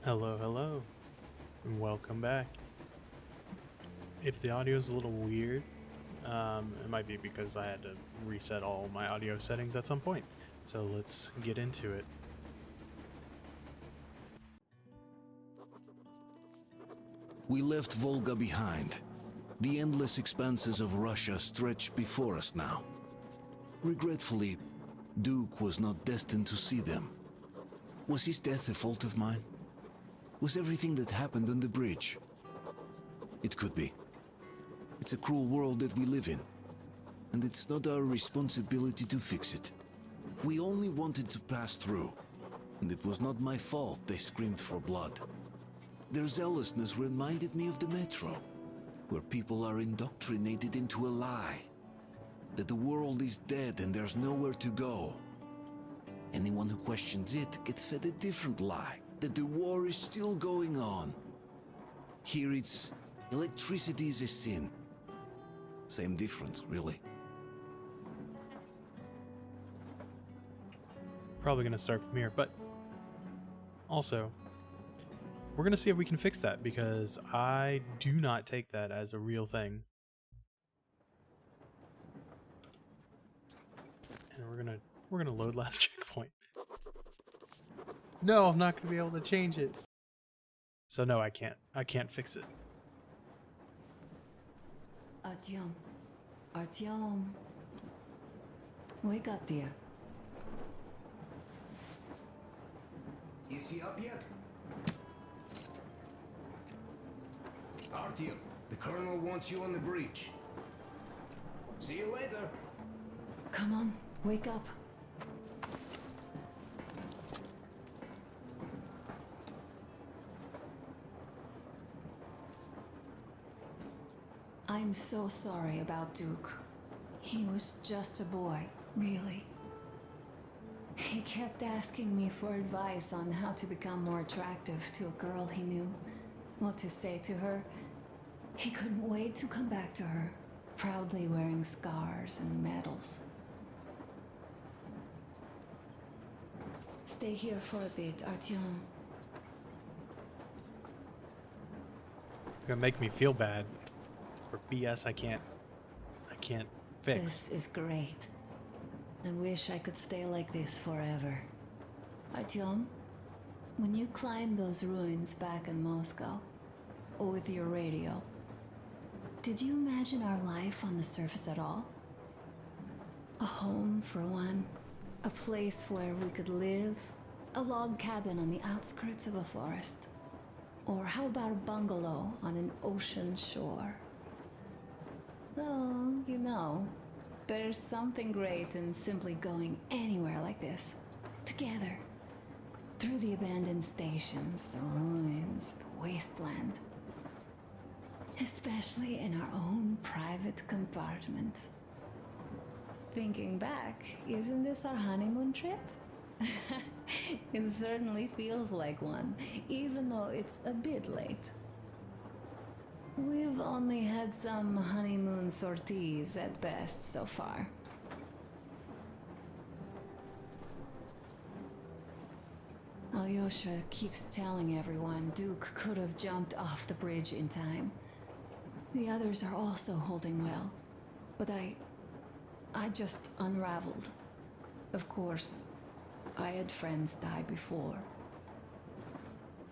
Hello, hello, and welcome back. If the audio is a little weird, it might be because I had to reset all my audio settings at some point. So let's get into it. We left Volga behind. The endless expanses of Russia stretch before us now. Regretfully, Duke was not destined to see them. Was his death a fault of mine? Was everything that happened on the bridge? It could be. It's a cruel world that we live in, and it's not our responsibility to fix it. We only wanted to pass through, and it was not my fault they screamed for blood. Their zealousness reminded me of the metro, where people are indoctrinated into a lie, that the world is dead and there's nowhere to go. Anyone who questions it gets fed a different lie, that the war is still going on. Here it's electricity is a sin. Same difference, really. Probably gonna start from here, but also, we're gonna see if we can fix that because I do not take that as a real thing. And we're gonna load last checkpoint. No, I'm not gonna be able to change it. So no, I can't fix it. Artyom. Artyom. Wake up, dear. Is he up yet? Artyom, the colonel wants you on the breach. See you later. Come on, wake up. I'm so sorry about Duke. He was just a boy, really. He kept asking me for advice on how to become more attractive to a girl he knew, what to say to her. He couldn't wait to come back to her, proudly wearing scars and medals. Stay here for a bit, Artyom. You're gonna make me feel bad for BS I can't fix. This is great. I wish I could stay like this forever. Artyom, when you climbed those ruins back in Moscow, or with your radio, did you imagine our life on the surface at all? A home for one, a place where we could live, a log cabin on the outskirts of a forest, or how about a bungalow on an ocean shore? Well, you know, there's something great in simply going anywhere like this, together, through the abandoned stations, the ruins, the wasteland. Especially in our own private compartment. Thinking back, isn't this our honeymoon trip? It certainly feels like one, even though it's a bit late. We've only had some honeymoon sorties at best so far. Alyosha keeps telling everyone Duke could have jumped off the bridge in time. The others are also holding well, but I just unraveled. Of course, I had friends die before.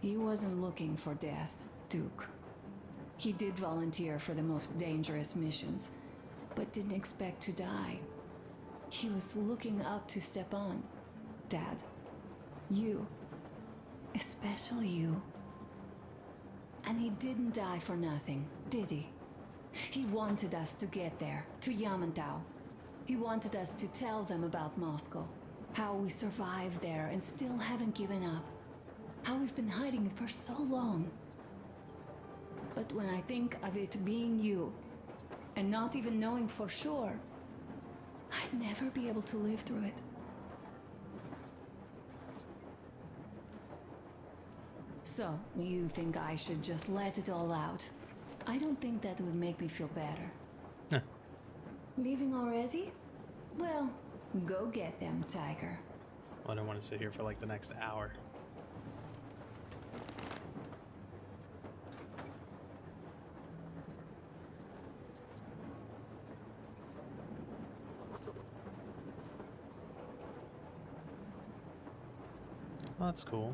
He wasn't looking for death, Duke. He did volunteer for the most dangerous missions, but didn't expect to die. He was looking up to Stepan, Dad. You. Especially you. And he didn't die for nothing, did he? He wanted us to get there, to Yamantau. He wanted us to tell them about Moscow, how we survived there and still haven't given up, how we've been hiding it for so long. But when I think of it being you, and not even knowing for sure, I'd never be able to live through it. So, you think I should just let it all out? I don't think that would make me feel better. Huh. Leaving already? Well, go get them, Tiger. Well, I don't want to sit here for like the next hour. Well, that's cool.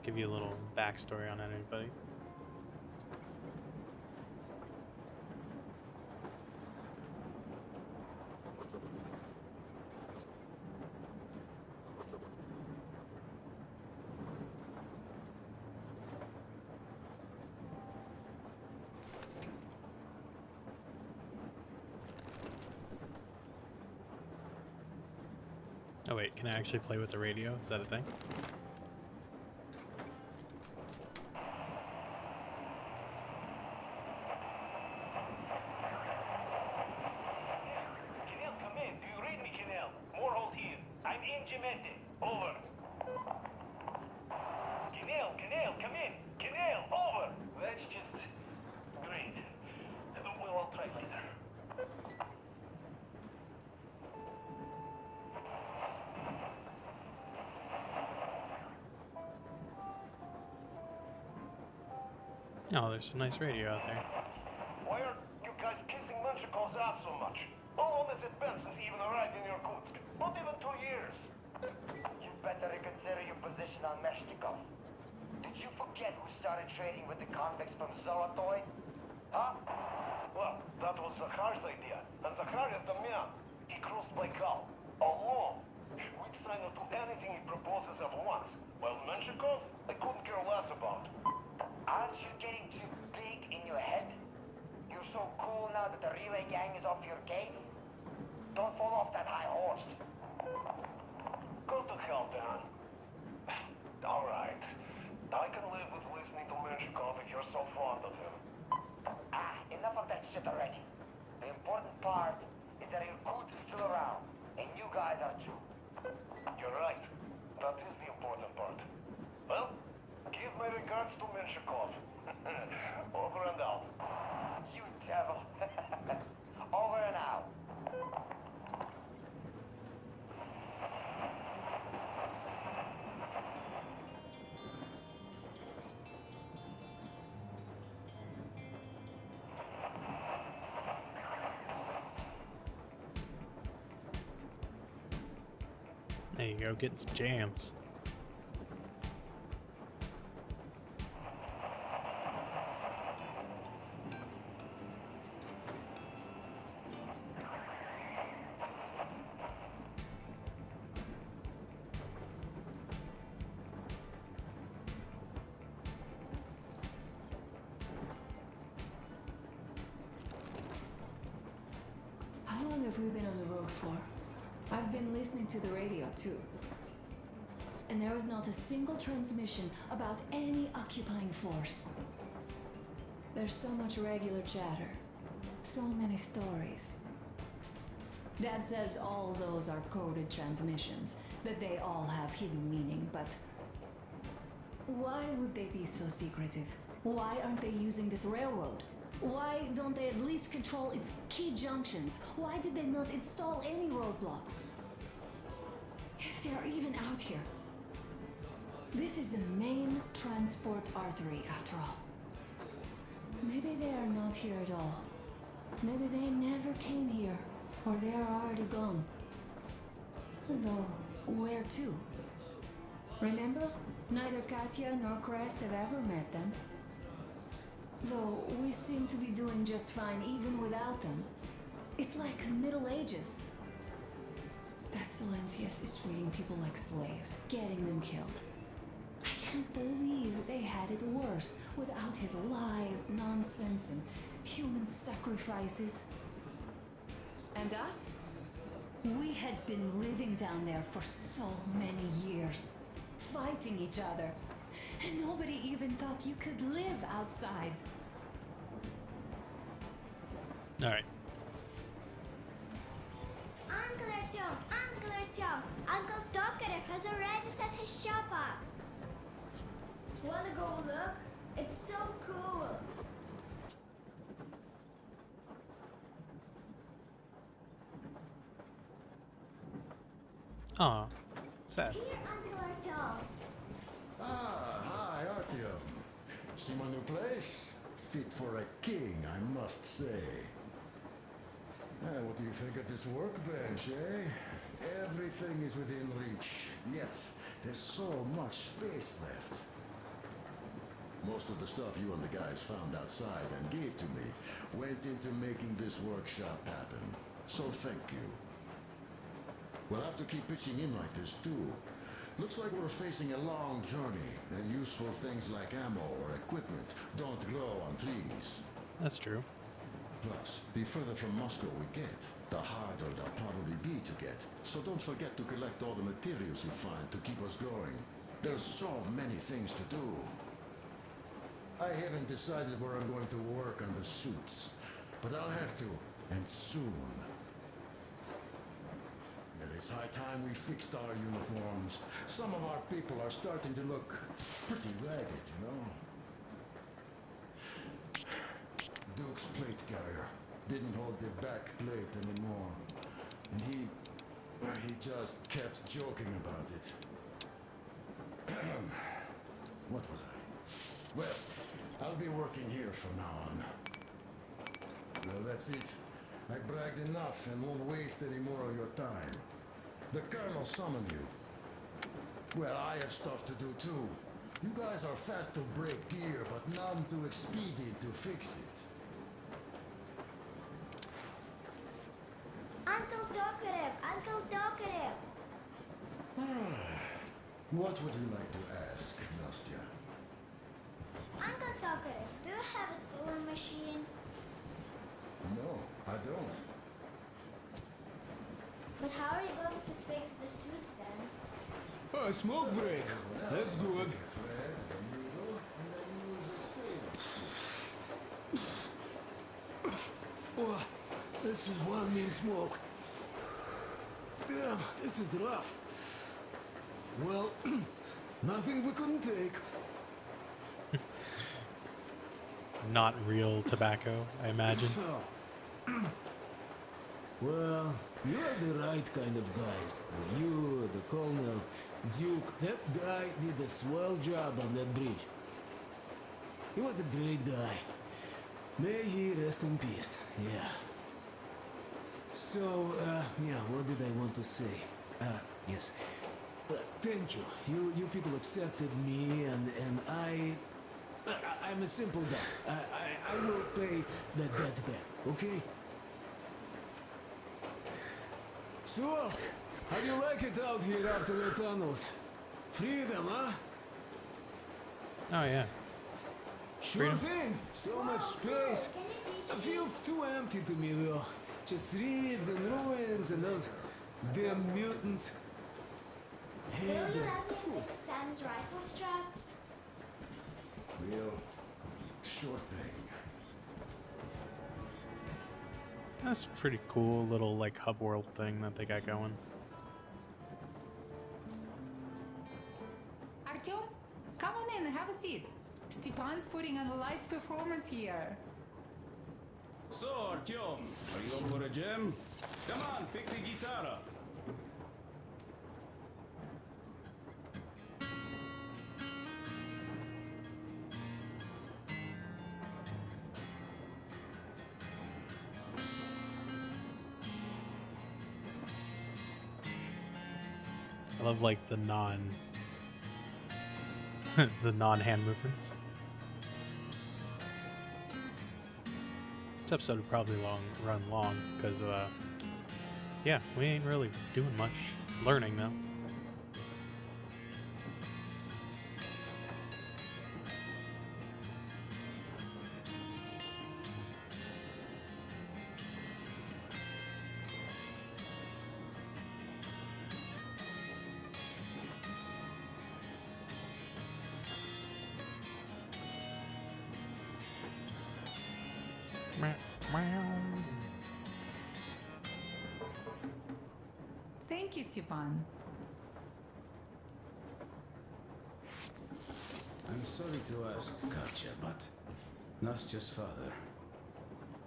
Give you a little backstory on anybody. Oh wait, can I actually play with the radio? Is that a thing? Canal, come in. Do you read me, Canal? More hold here. I'm in Yamantau. Over. Canal, come in. Canal, over. That's just great. Well, I'll try later. Oh, there's some nice radio out there. Why are you guys kissing Menchikov's ass so much? How long has it been since he even arrived in Irkutsk? Not even 2 years. You better reconsider your position on Meshnikov. Did you forget who started trading with the convicts from Zolotoy? Huh? Well, that was Zakhar's idea. And Zakhar is the man. He crossed Baikal. Alone. Rt-Xaio do anything he proposes at once. While Menshikov, I couldn't care less about. Aren't you getting too big in your head? You're so cool now that the relay gang is off your case? Don't fall off that high horse. Go to hell, Dan. Alright. I can live with listening to Menshikov if you're so fond of him. Enough of that shit already. The important part is that Irkut is still around, and you guys are too. You're right. That is the important part. Well, give my regards to Menshikov. Over and out. You devil. Over and out. There you go, getting some jams. How long have we been on the road for? I've been listening to the radio too. And there was not a single transmission about any occupying force. There's so much regular chatter. So many stories. Dad says all those are coded transmissions, that they all have hidden meaning, but why would they be so secretive? Why aren't they using this railroad? Why don't they at least control its key junctions? Why did they not install any roadblocks? If they are even out here. This is the main transport artery, after all. Maybe they are not here at all. Maybe they never came here, or they are already gone. Though, where to? Remember? Neither Katya nor Crest have ever met them. Though we seem to be doing just fine even without them. It's like Middle Ages. That Silentius is treating people like slaves, getting them killed. I can't believe they had it worse without his lies, nonsense, and human sacrifices. And us? We had been living down there for so many years, fighting each other. And nobody even thought you could live outside. All right. Uncle Artyom, Uncle Tokarev has already set his shop up. Wanna go look? It's so cool. Aw, sad. Here, Uncle Artyom. Hi, Artyom. See my new place? Fit for a king, I must say. What do you think of this workbench, eh? Everything is within reach, yet There's so much space left. Most of the stuff you and the guys found outside and gave to me went into making this workshop happen. So thank you. We'll have to keep pitching in like this too. Looks like we're facing a long journey, and useful things like ammo or equipment don't grow on trees. That's true. Plus, the further from Moscow we get, the harder they'll probably be to get. So don't forget to collect all the materials you find to keep us going. There's so many things to do. I haven't decided where I'm going to work on the suits, but I'll have to, and soon. And it's high time we fixed our uniforms. Some of our people are starting to look pretty ragged, you know? Duke's plate carrier didn't hold the back plate anymore. And he just kept joking about it. What was I? Well, I'll be working here from now on. Well, that's it. I bragged enough and won't waste any more of your time. The Colonel summoned you. Well, I have stuff to do too. You guys are fast to break gear, but none too expedient to fix it. Uncle Tokarev! Uncle Tokarev! What would you like to ask, Nastya? Uncle Tokarev, do you have a sewing machine? No, I don't. But how are you going to fix the suits then? Oh, smoke break. That's good. Oh, this is one mean smoke. Damn, this is rough. Well, nothing we couldn't take. Not real tobacco, I imagine. Well, you're the right kind of guys. You, the Colonel, Duke, that guy did a swell job on that bridge. He was a great guy. May he rest in peace, yeah. So, yeah, what did I want to say? Yes. Thank you. You people accepted me, and I'm a simple guy. I will pay the debt back, okay? So, how do you like it out here after the tunnels? Freedom, huh? Oh yeah. Sure Freedom. thing. So much space. Can you It teach me? feels too empty to me, though. Just reeds and ruins and those damn mutants. Will Hey, you let me fix Sam's rifle strap? Well, sure thing. That's a pretty cool little like hub world thing that they got going. Artyom, come on in and have a seat. Stepan's putting on a live performance here. So, Artyom, are you up for a jam? Come on, pick the guitar up. I love like the the non-hand movements. This episode would probably run long because yeah, we ain't really doing much learning though. Thank you, Stepan. I'm sorry to ask, Katya, but Nastya's father,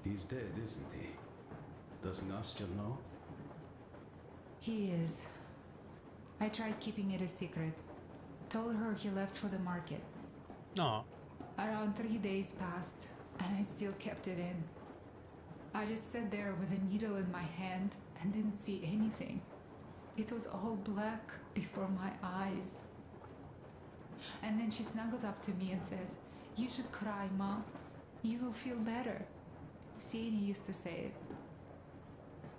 he's dead, isn't he? Does Nastya know? He is. I tried keeping it a secret. Told her he left for the market. Aw. Around 3 days passed, and I still kept it in. I just sat there with a needle in my hand and didn't see anything. It was all black before my eyes. And then she snuggles up to me and says, "You should cry, Mom. You will feel better." Sieni used to say it.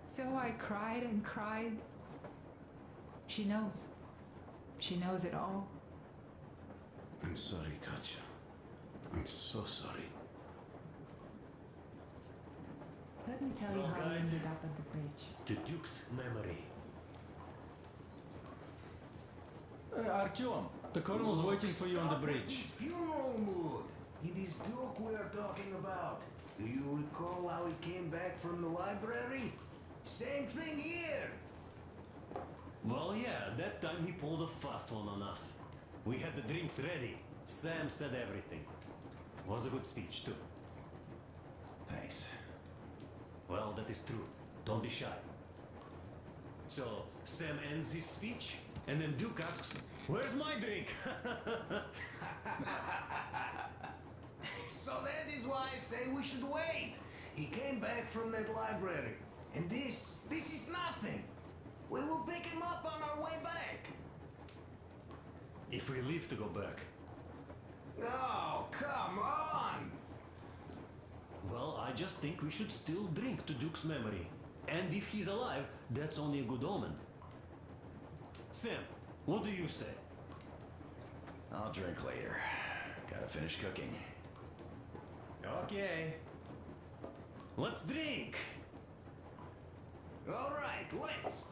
So I cried and cried. She knows. She knows it all. I'm sorry, Katya. I'm so sorry. Let me tell you Well, how we guys, ended up at the bridge. To Duke's memory. Artyom, the colonel's waiting for you on the Stop with bridge. this funeral mood. It is Duke we are talking about. Do you recall how he came back from the library? Same thing here. Well, yeah, that time he pulled a fast one on us. We had the drinks ready. Sam said everything. Was a good speech, too. Thanks. Well, that is true. Don't be shy. So, Sam ends his speech, and then Duke asks, "Where's my drink?" So that is why I say we should wait. He came back from that library. And this is nothing. We will pick him up on our way back. If we leave to go back. Oh, come on. Well, I just think we should still drink to Duke's memory. And if he's alive, that's only a good omen. Sam, what do you say? I'll drink later. Gotta finish cooking. Okay. Let's drink! All right, let's.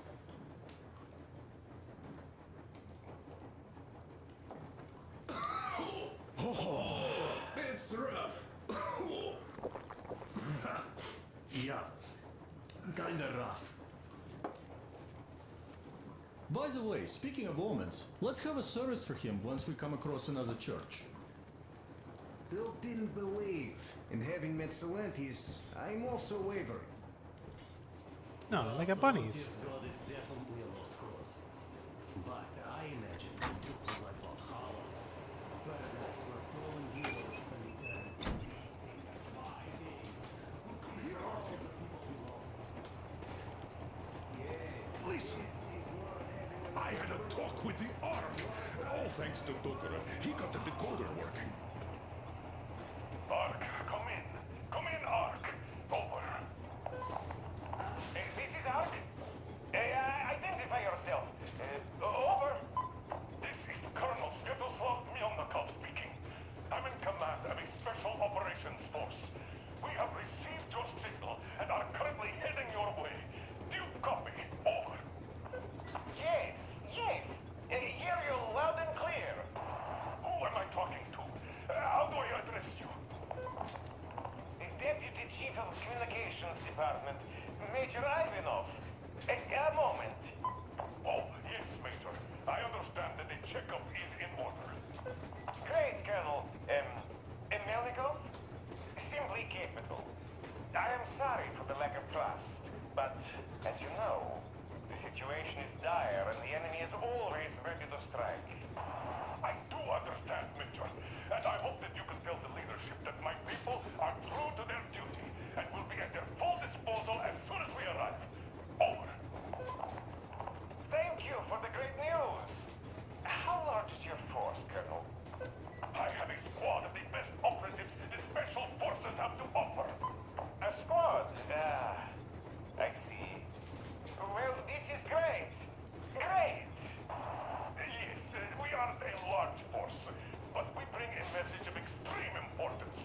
It's rough. Yeah. Kinda rough. By the way, speaking of omens, let's have a service for him once we come across another church. Duke didn't believe. And having met Salentis, I'm also wavering. No, they got bunnies. God is definitely a lost cause. But I imagine the Duke would like Valhalla. Paradise where fallen heroes spend eternity. Listen. I had a talk with the Ark. All thanks to Tokarev. He got the decoder working. Ark, come in. Come in, Ark. Over. This is Ark. Identify yourself. Over. This is Colonel Svetoslav Myelnikov speaking. I'm in command of a special operations force. We have received your signal and are currently heading your way. Do you copy? Over. Yes. Hear you loud and clear. Who am I talking to? How do I address you? The Deputy Chief of Communications Department, Major Ivanov. A moment. Oh, yes, Major. I understand that the checkup is in order. Great, Colonel. Melnikov? Simply capital. I am sorry for the lack of trust, but as you know, the situation is dire and the enemy is always ready to strike. I do understand, Major, and I hope that you can tell the leadership that my people are true to their duty and will be at their full disposal as soon as we arrive. Over. Thank you for the great news. How large is your force, Colonel? I have a squad of the best operatives the Special Forces have to offer. A squad? I see. Well, this is great. Great! Yes, we are a large force, but we bring a message of extreme importance.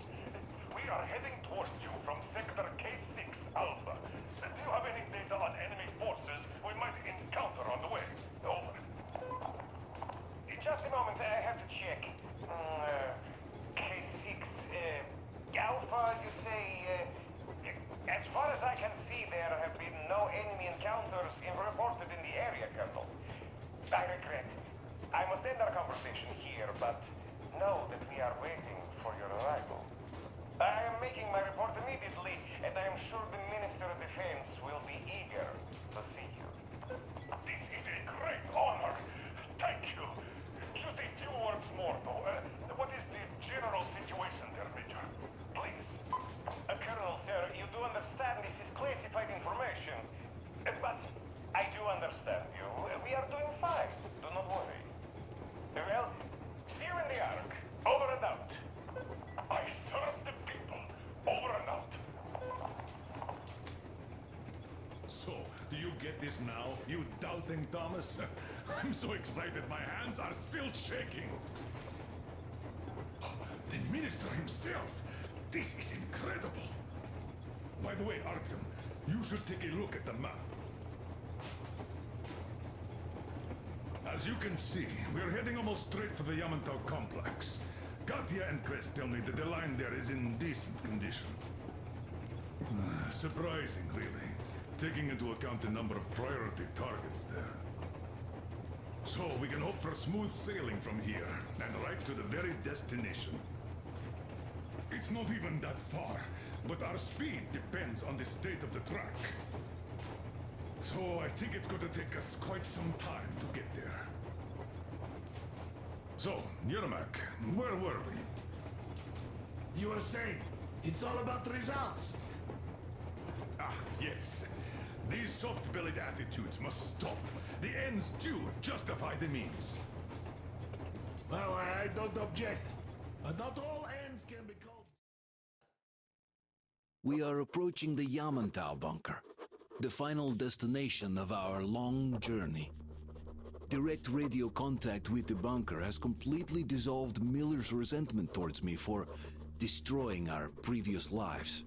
We are heading towards you from Sector K6 Alpha. Do you have any data on enemy forces we might encounter on the way? Over. Just a moment, I have to check. K6 Alpha, you say? As far as I can see, there have been no enemy encounters reported in the area, Colonel. I regret. I must end our conversation here, but know that we are waiting for your arrival. I am making my report immediately, and I am sure the Minister of Defense will be eager to see you. This is a great honor. Thank you. Just a few words more, though. What is the general situation there, Major? Please. Colonel, sir, you do understand this is classified information. But I do understand you. get this now, you doubting Thomas? I'm so excited, my hands are still shaking. The minister himself! This is incredible! By the way, Artyom, you should take a look at the map. As you can see, we're heading almost straight for the Yamantau complex. Katya and Crest tell me that the line there is in decent condition. Surprising, really, taking into account the number of priority targets there. So we can hope for smooth sailing from here, and right to the very destination. It's not even that far, but our speed depends on the state of the track. So I think it's going to take us quite some time to get there. So, Yermak, where were we? You were saying, it's all about results. Ah, yes. These soft-bellied attitudes must stop. The ends do justify the means. Well, I don't object. But not all ends can be called... We are approaching the Yamantau bunker, the final destination of our long journey. Direct radio contact with the bunker has completely dissolved Miller's resentment towards me for destroying our previous lives.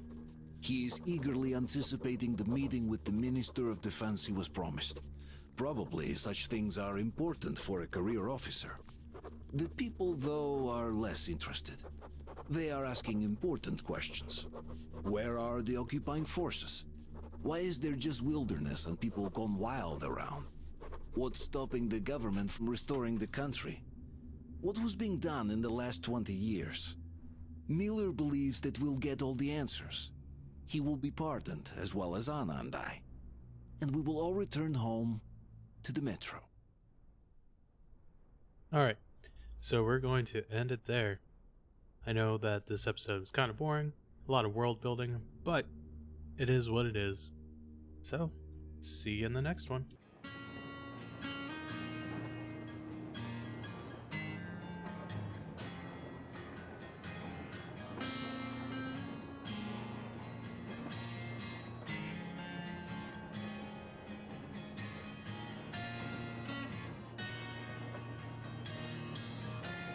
He is eagerly anticipating the meeting with the Minister of Defense he was promised. Probably such things are important for a career officer. The people, though, are less interested. They are asking important questions. Where are the occupying forces? Why is there just wilderness and people gone wild around? What's stopping the government from restoring the country? What was being done in the last 20 years? Miller believes that we'll get all the answers. He will be pardoned, as well as Anna and I. And we will all return home to the metro. Alright, so we're going to end it there. I know that this episode was kind of boring, a lot of world building, but it is what it is. So, see you in the next one.